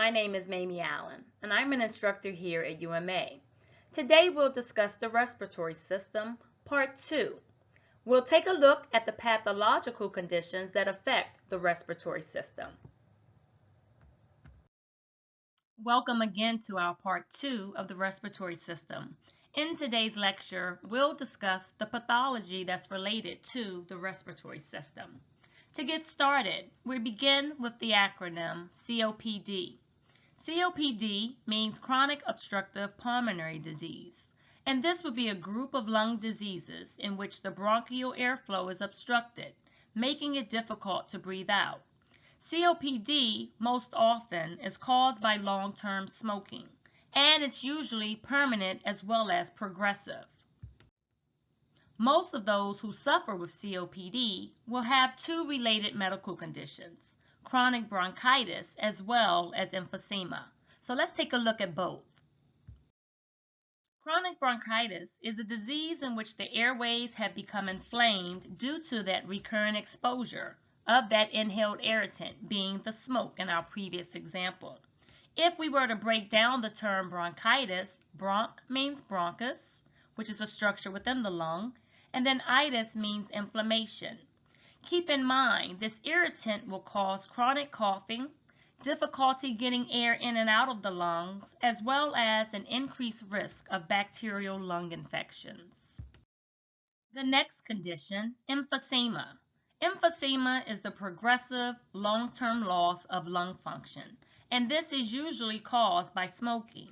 my name is Mamie Allen, and I'm an instructor here at UMA. Today we'll discuss the respiratory system, Part 2. We'll take a look at the pathological conditions that affect the respiratory system. Welcome again to our Part 2 of the respiratory system. In today's lecture, we'll discuss the pathology that's related to the respiratory system. To get started, we begin with the acronym COPD. COPD means chronic obstructive pulmonary disease, and this would be a group of lung diseases in which the bronchial airflow is obstructed, making it difficult to breathe out. COPD most often is caused by long-term smoking, and it's usually permanent as well as progressive. Most of those who suffer with COPD will have two related medical conditions, chronic bronchitis as well as emphysema. So let's take a look at both. Chronic bronchitis is a disease in which the airways have become inflamed due to that recurrent exposure of that inhaled irritant, being the smoke in our previous example. If we were to break down the term bronchitis, bronch means bronchus, which is a structure within the lung, and then itis means inflammation. Keep in mind, this irritant will cause chronic coughing, difficulty getting air in and out of the lungs, as well as an increased risk of bacterial lung infections. The next condition, emphysema. Emphysema is the progressive long-term loss of lung function, and this is usually caused by smoking.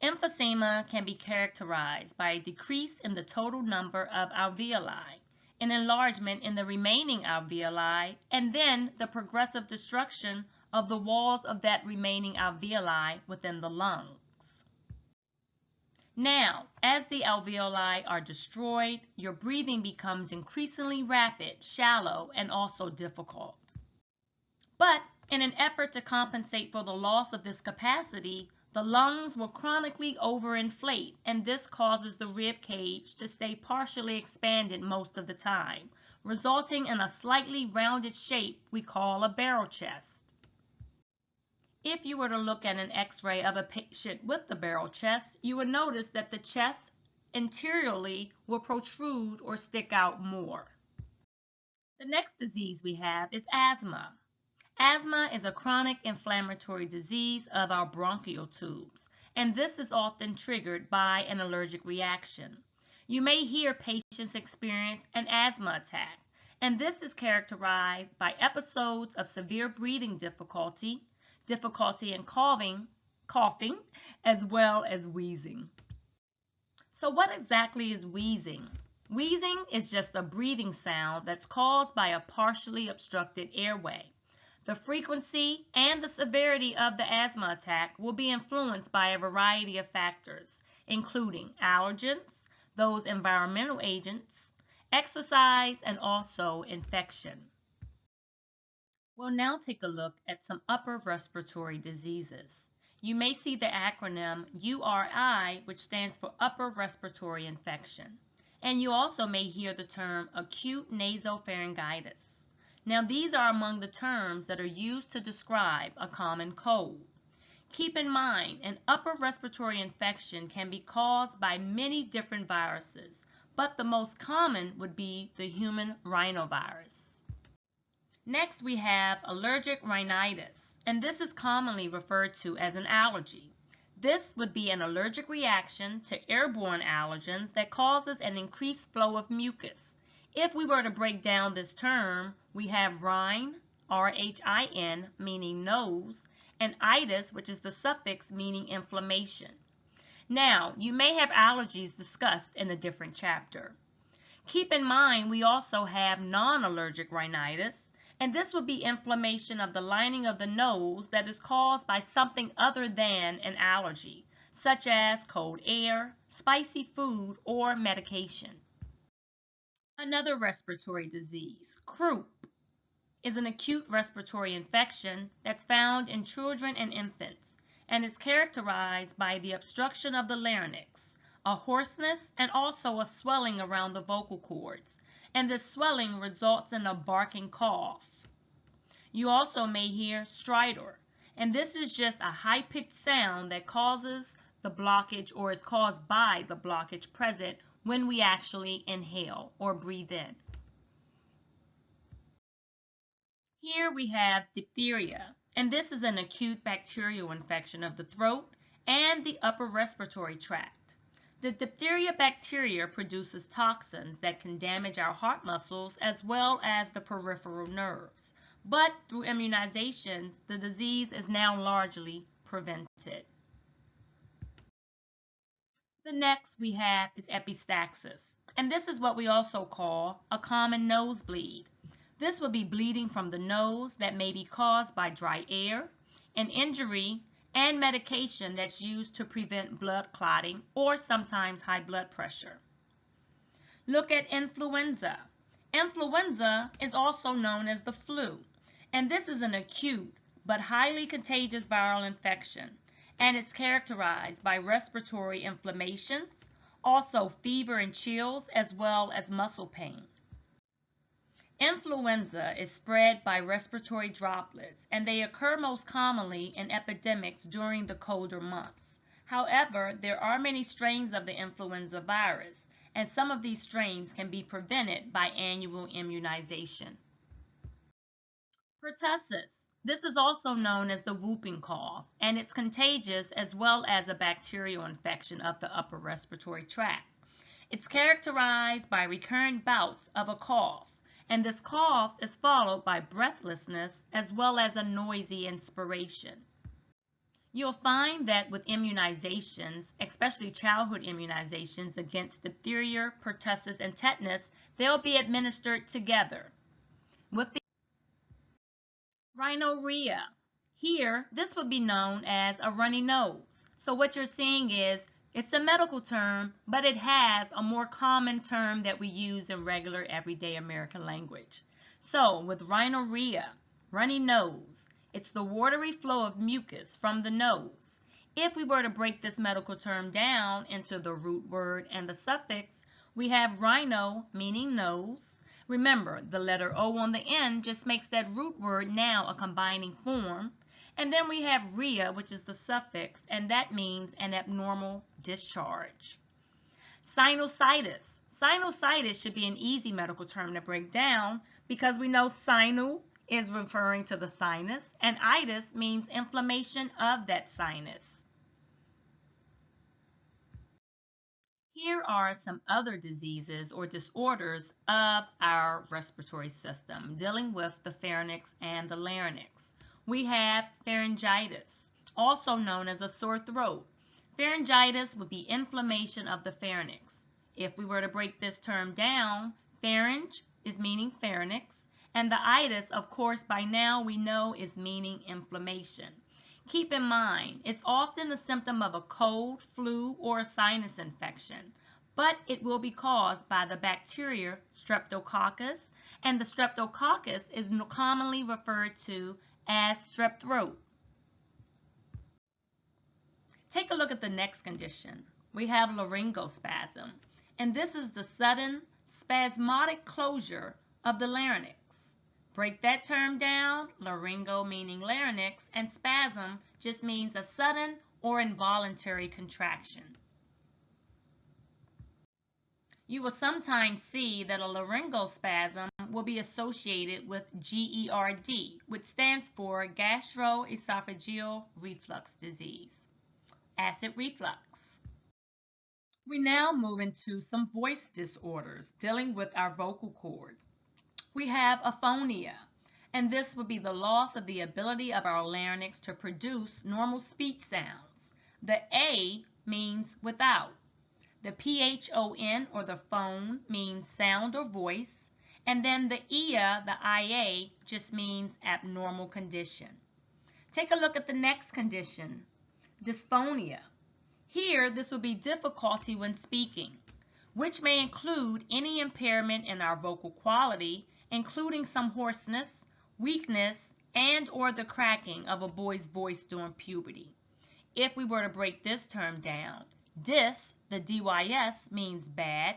Emphysema can be characterized by a decrease in the total number of alveoli, an enlargement in the remaining alveoli, and then the progressive destruction of the walls of that remaining alveoli within the lungs. Now, as the alveoli are destroyed, your breathing becomes increasingly rapid, shallow, and also difficult. But in an effort to compensate for the loss of this capacity, the lungs will chronically overinflate, and this causes the rib cage to stay partially expanded most of the time, resulting in a slightly rounded shape we call a barrel chest. If you were to look at an x-ray of a patient with the barrel chest, you would notice that the chest interiorly will protrude or stick out more. The next disease we have is asthma. Asthma is a chronic inflammatory disease of our bronchial tubes, and this is often triggered by an allergic reaction. You may hear patients experience an asthma attack, and this is characterized by episodes of severe breathing difficulty in coughing, as well as wheezing. So what exactly is wheezing? Wheezing is just a breathing sound that's caused by a partially obstructed airway. The frequency and the severity of the asthma attack will be influenced by a variety of factors, including allergens, those environmental agents, exercise, and also infection. We'll now take a look at some upper respiratory diseases. You may see the acronym URI, which stands for upper respiratory infection, and you also may hear the term acute nasopharyngitis. Now, these are among the terms that are used to describe a common cold. Keep in mind, an upper respiratory infection can be caused by many different viruses, but the most common would be the human rhinovirus. Next, we have allergic rhinitis, and this is commonly referred to as an allergy. This would be an allergic reaction to airborne allergens that causes an increased flow of mucus. If we were to break down this term, we have rhin, R-H-I-N, meaning nose, and itis, which is the suffix meaning inflammation. Now, you may have allergies discussed in a different chapter. Keep in mind, we also have non-allergic rhinitis, and this would be inflammation of the lining of the nose that is caused by something other than an allergy, such as cold air, spicy food, or medication. Another respiratory disease, croup, is an acute respiratory infection that's found in children and infants and is characterized by the obstruction of the larynx, a hoarseness, and also a swelling around the vocal cords, and this swelling results in a barking cough. You also may hear stridor, And this is just a high-pitched sound that causes the blockage or is caused by the blockage present when we actually inhale or breathe in. Here we have diphtheria, and this is an acute bacterial infection of the throat and the upper respiratory tract. The diphtheria bacteria produces toxins that can damage our heart muscles as well as the peripheral nerves. But through immunizations, the disease is now largely prevented. The next we have is epistaxis, and this is what we also call a common nosebleed. This will be bleeding from the nose that may be caused by dry air, an injury, and medication that's used to prevent blood clotting or sometimes high blood pressure. Look at influenza. Influenza is also known as the flu, and this is an acute but highly contagious viral infection, and it's characterized by respiratory inflammations, also fever and chills, as well as muscle pain. Influenza is spread by respiratory droplets, and they occur most commonly in epidemics during the colder months. However, there are many strains of the influenza virus, and some of these strains can be prevented by annual immunization. Pertussis. This is also known as the whooping cough, and it's contagious as well as a bacterial infection of the upper respiratory tract. It's characterized by recurrent bouts of a cough, and this cough is followed by breathlessness as well as a noisy inspiration. You'll find that with immunizations, especially childhood immunizations against diphtheria, pertussis, and tetanus, they'll be administered together. With the rhinorrhea. Here, this would be known as a runny nose. So what you're seeing is it's a medical term, but it has a more common term that we use in regular everyday American language. So with rhinorrhea, runny nose, it's the watery flow of mucus from the nose. If we were to break this medical term down into the root word and the suffix, we have rhino, meaning nose. Remember, the letter O on the end just makes that root word now a combining form. And then we have rhea, which is the suffix, and that means an abnormal discharge. Sinusitis. Sinusitis should be an easy medical term to break down because we know sinu is referring to the sinus, and itis means inflammation of that sinus. Here are some other diseases or disorders of our respiratory system dealing with the pharynx and the larynx. We have pharyngitis, also known as a sore throat. Pharyngitis would be inflammation of the pharynx. If we were to break this term down, pharynx is meaning pharynx, and the itis, of course, by now we know is meaning inflammation. Keep in mind, it's often a symptom of a cold, flu, or a sinus infection, but it will be caused by the bacteria Streptococcus, and the Streptococcus is commonly referred to as strep throat. Take a look at the next condition. We have laryngospasm, and this is the sudden spasmodic closure of the larynx. Break that term down, laryngo meaning larynx, and spasm just means a sudden or involuntary contraction. You will sometimes see that a laryngospasm will be associated with GERD, which stands for gastroesophageal reflux disease, acid reflux. We now move into some voice disorders dealing with our vocal cords. We have aphonia, and this would be the loss of the ability of our larynx to produce normal speech sounds. The A means without. The PHON or the phone means sound or voice, and then the IA, the IA, just means abnormal condition. Take a look at the next condition, dysphonia. Here, this will be difficulty when speaking, which may include any impairment in our vocal quality, including some hoarseness, weakness, and or the cracking of a boy's voice during puberty. If we were to break this term down, dys, the DYS, means bad,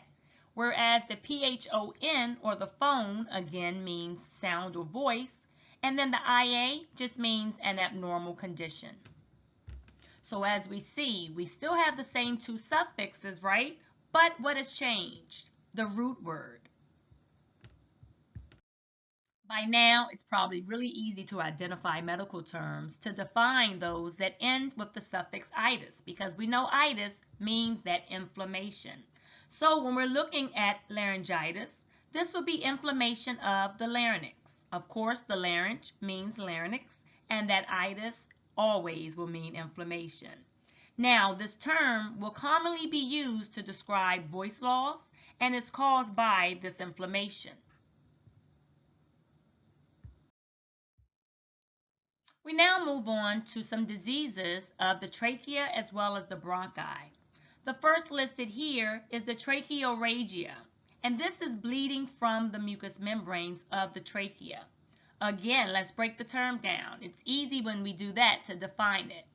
whereas the PHON or the phone again means sound or voice, And then the IA just means an abnormal condition. So as we see, we still have the same two suffixes, right? But what has changed? The root word. By now, it's probably really easy to identify medical terms to define those that end with the suffix itis, because we know itis means that inflammation. So when we're looking at laryngitis, this will be inflammation of the larynx. Of course, the larynx means larynx, and that itis always will mean inflammation. Now, this term will commonly be used to describe voice loss, and is caused by this inflammation. We now move on to some diseases of the trachea as well as the bronchi. The first listed here is the tracheorrhagia, and this is bleeding from the mucous membranes of the trachea. Again, let's break the term down. It's easy when we do that to define it.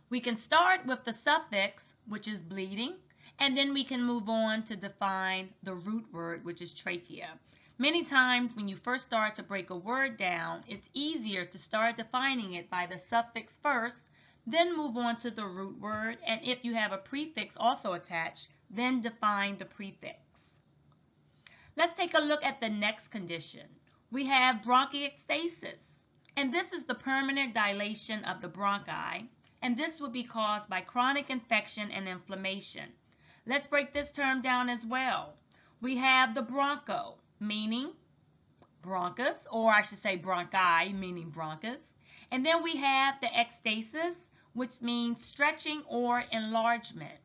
We can start with the suffix, which is bleeding, and then we can move on to define the root word, which is trachea. Many times when you first start to break a word down, it's easier to start defining it by the suffix first, then move on to the root word, and if you have a prefix also attached, then define the prefix. Let's take a look at the next condition. We have bronchiectasis, and this is the permanent dilation of the bronchi, and this will be caused by chronic infection and inflammation. Let's break this term down as well. We have the broncho, meaning bronchus, or I should say bronchi, meaning bronchus. And then we have the ectasis, which means stretching or enlargement.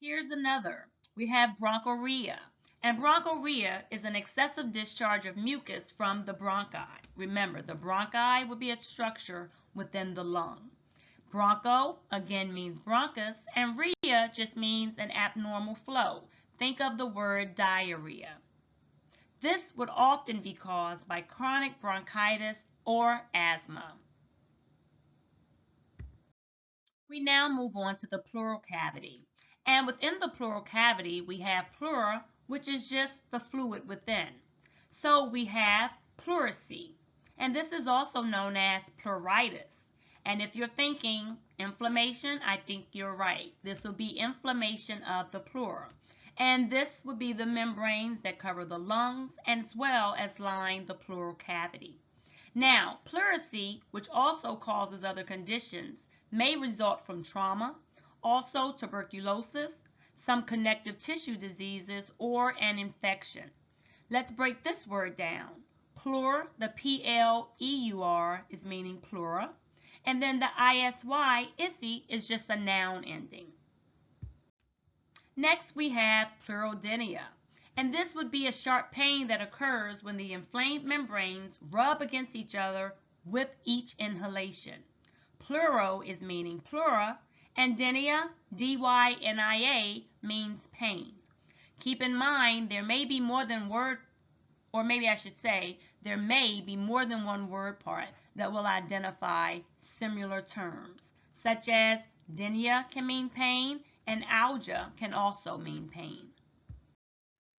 Here's another. We have bronchorrhea. And bronchorrhea is an excessive discharge of mucus from the bronchi. Remember, the bronchi would be a structure within the lung. Broncho, again, means bronchus, and rhea just means an abnormal flow. Think of the word diarrhea. This would often be caused by chronic bronchitis or asthma. We now move on to the pleural cavity. And within the pleural cavity, we have pleura, which is just the fluid within. So we have pleurisy, and this is also known as pleuritis. And if you're thinking inflammation, I think you're right. This will be inflammation of the pleura. And this would be the membranes that cover the lungs as well as line the pleural cavity. Now, pleurisy, which also causes other conditions, may result from trauma, also tuberculosis, some connective tissue diseases, or an infection. Let's break this word down. Pleur, the P-L-E-U-R, is meaning pleura. And then the I-S-Y, issy, is just a noun ending. Next, we have pleurodynia. And this would be a sharp pain that occurs when the inflamed membranes rub against each other with each inhalation. Pleuro is meaning pleura, and dynia, D-Y-N-I-A, means pain. Keep in mind there may be more than word, or maybe I should say, there may be more than one word part that will identify similar terms, such as dynia can mean pain, and algia can also mean pain.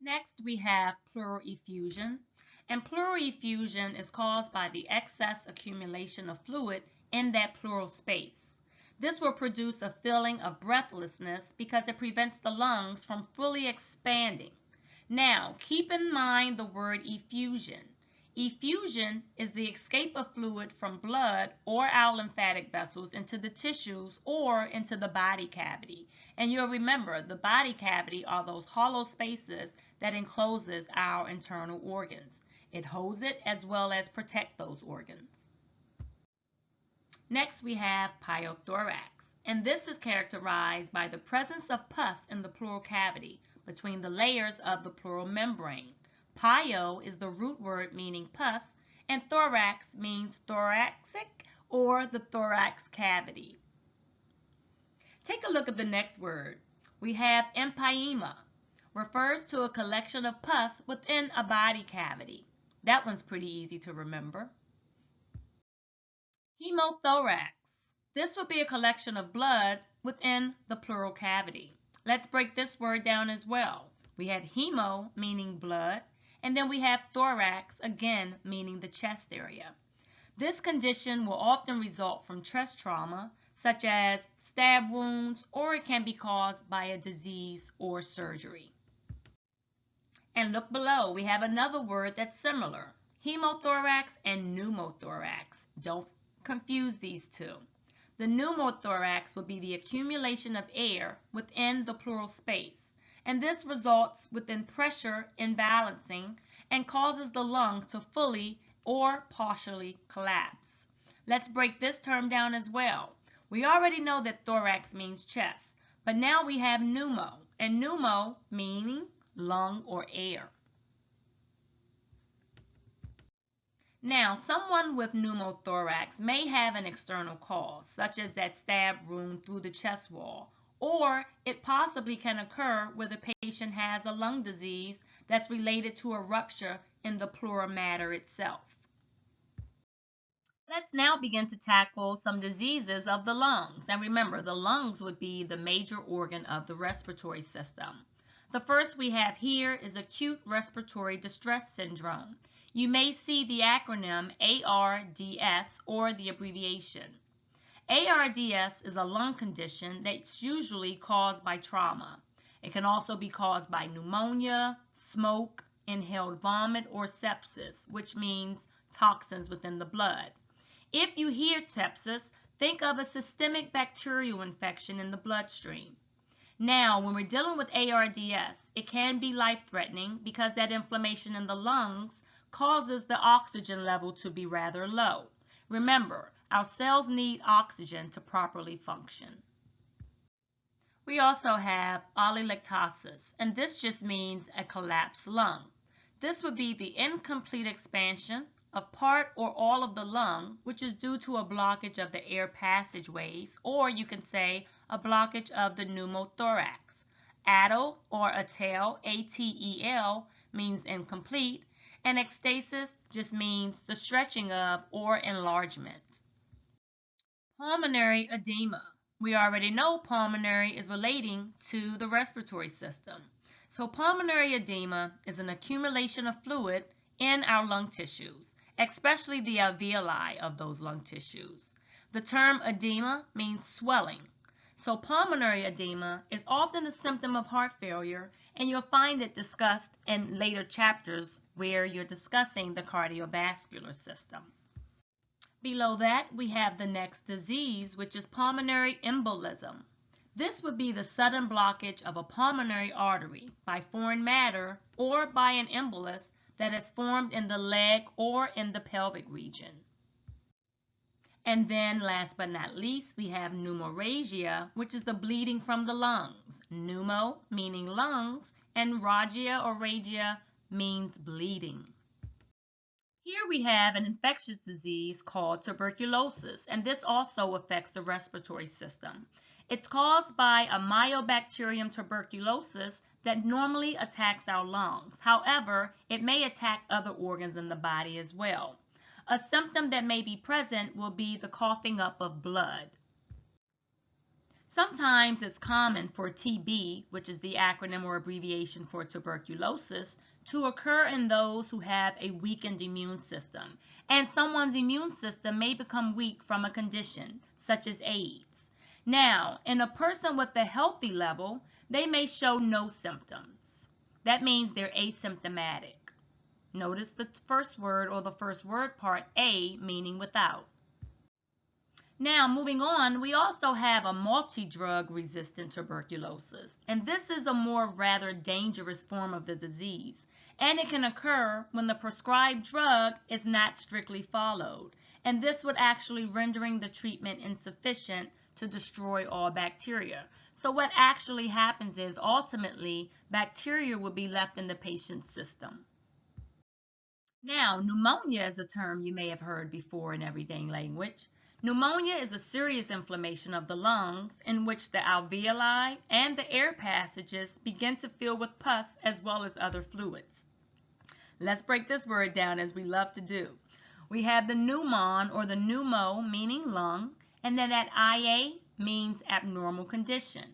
Next, we have pleural effusion, and pleural effusion is caused by the excess accumulation of fluid in that pleural space. This will produce a feeling of breathlessness because it prevents the lungs from fully expanding. Now, keep in mind the word effusion. Effusion is the escape of fluid from blood or our lymphatic vessels into the tissues or into the body cavity. And you'll remember the body cavity are those hollow spaces that encloses our internal organs. It holds it as well as protect those organs. Next, we have pyothorax, and this is characterized by the presence of pus in the pleural cavity between the layers of the pleural membrane. Pyo is the root word meaning pus, and thorax means thoracic or the thorax cavity. Take a look at the next word. We have empyema, refers to a collection of pus within a body cavity. That one's pretty easy to remember. Hemothorax. This would be a collection of blood within the pleural cavity. Let's break this word down as well. We have hemo, meaning blood, And then we have thorax, again meaning the chest area. This condition will often result from chest trauma, such as stab wounds, or it can be caused by a disease or surgery. And look below, we have another word that's similar, hemothorax and pneumothorax. Don't confuse these two. The pneumothorax would be the accumulation of air within the pleural space, and this results within pressure imbalancing and causes the lung to fully or partially collapse. Let's break this term down as well. We already know that thorax means chest, but now we have pneumo, and pneumo meaning lung or air. Now, someone with pneumothorax may have an external cause, such as that stab wound through the chest wall, or it possibly can occur where the patient has a lung disease that's related to a rupture in the pleural matter itself. Let's now begin to tackle some diseases of the lungs. And remember, the lungs would be the major organ of the respiratory system. The first we have here is acute respiratory distress syndrome. You may see the acronym ARDS or the abbreviation. ARDS is a lung condition that's usually caused by trauma. It can also be caused by pneumonia, smoke, inhaled vomit, or sepsis, which means toxins within the blood. If you hear sepsis, think of a systemic bacterial infection in the bloodstream. Now, when we're dealing with ARDS, it can be life-threatening because that inflammation in the lungs causes the oxygen level to be rather low. Remember, our cells need oxygen to properly function. We also have atelectasis, and this just means a collapsed lung. This would be the incomplete expansion of part or all of the lung, which is due to a blockage of the air passageways, or you can say a blockage of the pneumothorax. Atel or atel, A-T-E-L, means incomplete, and ectasis just means the stretching of or enlargement. Pulmonary edema. We already know pulmonary is relating to the respiratory system. So pulmonary edema is an accumulation of fluid in our lung tissues, especially the alveoli of those lung tissues. The term edema means swelling. So pulmonary edema is often a symptom of heart failure, and you'll find it discussed in later chapters where you're discussing the cardiovascular system. Below that, we have the next disease, which is pulmonary embolism. This would be the sudden blockage of a pulmonary artery by foreign matter or by an embolus that is formed in the leg or in the pelvic region. And then last but not least, we have pneumorrhagia, which is the bleeding from the lungs. Pneumo meaning lungs, and rhagia or rhagia means bleeding. Here we have an infectious disease called tuberculosis, and this also affects the respiratory system. It's caused by a Mycobacterium tuberculosis that normally attacks our lungs. However, it may attack other organs in the body as well. A symptom that may be present will be the coughing up of blood. Sometimes it's common for TB, which is the acronym or abbreviation for tuberculosis, to occur in those who have a weakened immune system, and someone's immune system may become weak from a condition, such as AIDS. Now, in a person with a healthy level, they may show no symptoms. That means they're asymptomatic. Notice the first word or the first word part, A, meaning without. Now, moving on, we also have a multi-drug resistant tuberculosis, and this is a more rather dangerous form of the disease, and it can occur when the prescribed drug is not strictly followed, and this would actually rendering the treatment insufficient to destroy all bacteria. So what actually happens is ultimately bacteria will be left in the patient's system. Now, pneumonia is a term you may have heard before in everyday language. Pneumonia is a serious inflammation of the lungs in which the alveoli and the air passages begin to fill with pus as well as other fluids. Let's break this word down as we love to do. We have the pneumon or the pneumo meaning lung, and then that IA means abnormal condition.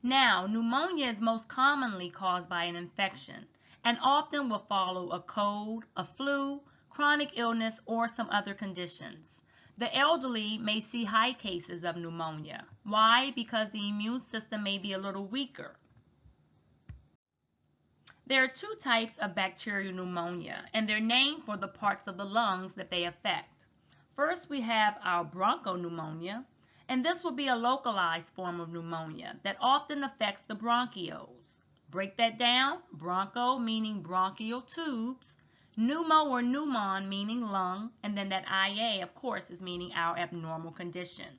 Now, pneumonia is most commonly caused by an infection, and often will follow a cold, a flu, chronic illness, or some other conditions. The elderly may see high cases of pneumonia. Why? Because the immune system may be a little weaker. There are two types of bacterial pneumonia, and they're named for the parts of the lungs that they affect. First, we have our bronchopneumonia, and this will be a localized form of pneumonia that often affects the bronchioles. Break that down. Broncho meaning bronchial tubes, pneumo or pneumon meaning lung, and then that IA, of course, is meaning our abnormal condition.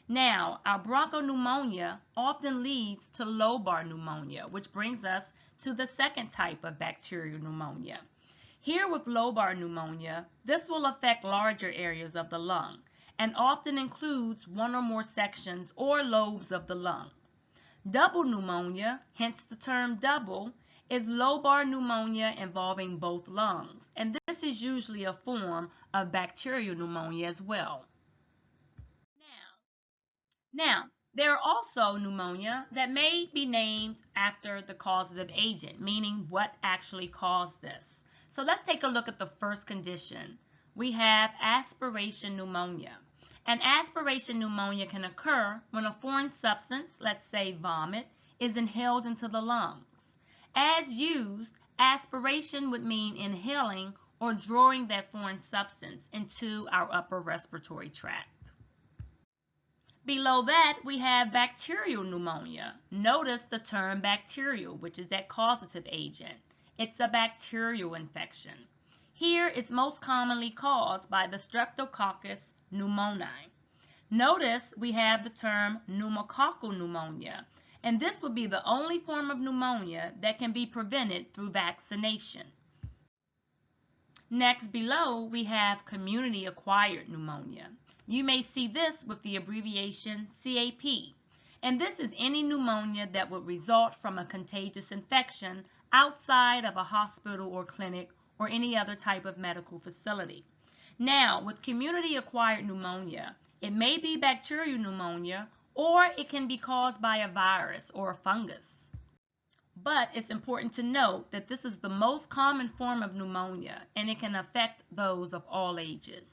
Now, our bronchopneumonia often leads to lobar pneumonia, which brings us to the second type of bacterial pneumonia. Here with lobar pneumonia, this will affect larger areas of the lung and often includes one or more sections or lobes of the lung. Double pneumonia, hence the term double, is lobar pneumonia involving both lungs, and this is usually a form of bacterial pneumonia as well. Now, there are also pneumonia that may be named after the causative agent, meaning what actually caused this. So let's take a look at the first condition. We have aspiration pneumonia. And aspiration pneumonia can occur when a foreign substance, let's say vomit, is inhaled into the lungs. As used, aspiration would mean inhaling or drawing that foreign substance into our upper respiratory tract. Below that, we have bacterial pneumonia. Notice the term bacterial, which is that causative agent. It's a bacterial infection. Here, it's most commonly caused by the Streptococcus pneumoniae. Notice we have the term pneumococcal pneumonia, and this would be the only form of pneumonia that can be prevented through vaccination. Next, below, we have community-acquired pneumonia. You may see this with the abbreviation CAP, and this is any pneumonia that would result from a contagious infection outside of a hospital or clinic or any other type of medical facility. Now, with community-acquired pneumonia, it may be bacterial pneumonia or it can be caused by a virus or a fungus. But it's important to note that this is the most common form of pneumonia and it can affect those of all ages.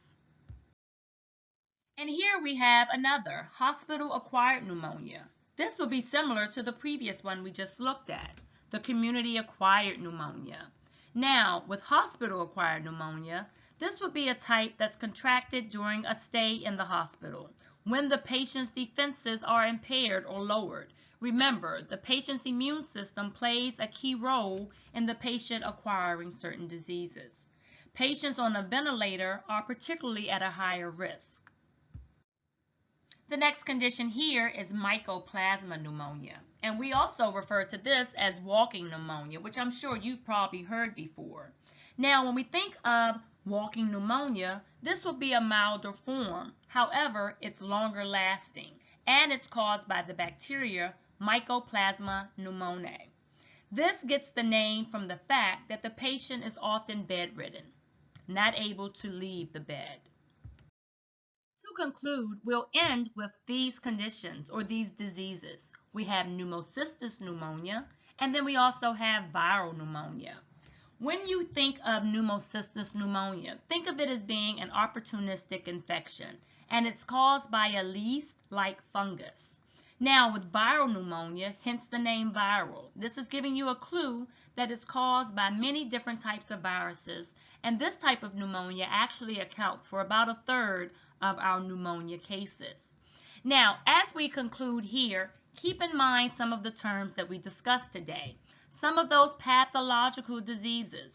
And here we have another, hospital-acquired pneumonia. This will be similar to the previous one we just looked at, the community-acquired pneumonia. Now, with hospital-acquired pneumonia, this would be a type that's contracted during a stay in the hospital, when the patient's defenses are impaired or lowered. Remember, the patient's immune system plays a key role in the patient acquiring certain diseases. Patients on a ventilator are particularly at a higher risk. The next condition here is mycoplasma pneumonia, and we also refer to this as walking pneumonia, which I'm sure you've probably heard before. Now, when we think of walking pneumonia, this will be a milder form. However, it's longer lasting, and it's caused by the bacteria Mycoplasma pneumoniae. This gets the name from the fact that the patient is often bedridden, not able to leave the bed. To conclude, we'll end with these conditions or these diseases. We have pneumocystis pneumonia, and then we also have viral pneumonia. When you think of pneumocystis pneumonia, think of it as being an opportunistic infection, and it's caused by a yeast-like fungus. Now, with viral pneumonia, hence the name viral, this is giving you a clue that it's caused by many different types of viruses, and this type of pneumonia actually accounts for about a third of our pneumonia cases. Now, as we conclude here, keep in mind some of the terms that we discussed today, some of those pathological diseases.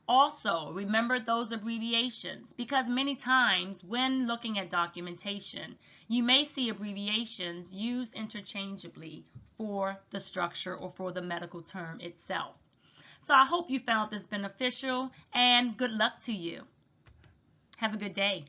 Also, remember those abbreviations, because many times when looking at documentation, you may see abbreviations used interchangeably for the structure or for the medical term itself. So I hope you found this beneficial, and good luck to you. Have a good day.